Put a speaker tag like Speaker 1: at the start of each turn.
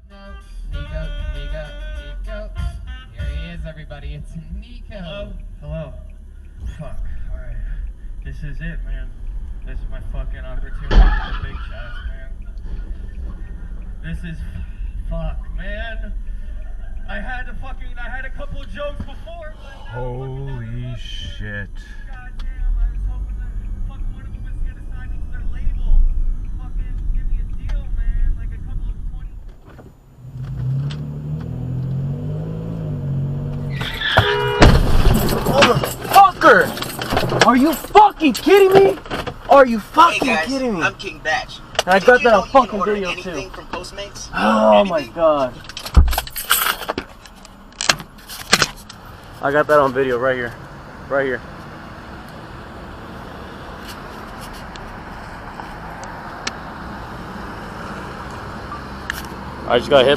Speaker 1: No, Nico. Here he is, everybody. It's Nico.
Speaker 2: Hello. Fuck. Alright. This is it, man. This is my fucking opportunity for the big shots, man. This is... Fuck, man. I had a couple of jokes before, but...
Speaker 3: Holy shit.
Speaker 2: Goddamn, I was hoping that fucking one of them was gonna sign me to their label. Fucking give me a deal, man. Like a couple of 20...
Speaker 4: Motherfucker! Are you fucking kidding me? Are you fucking kidding me?
Speaker 5: I'm King Batch.
Speaker 4: And I got that on fucking
Speaker 5: order
Speaker 4: video
Speaker 5: anything
Speaker 4: too.
Speaker 5: from Postmates?
Speaker 4: Oh my god. I got that on video right here. Right here. I just got hit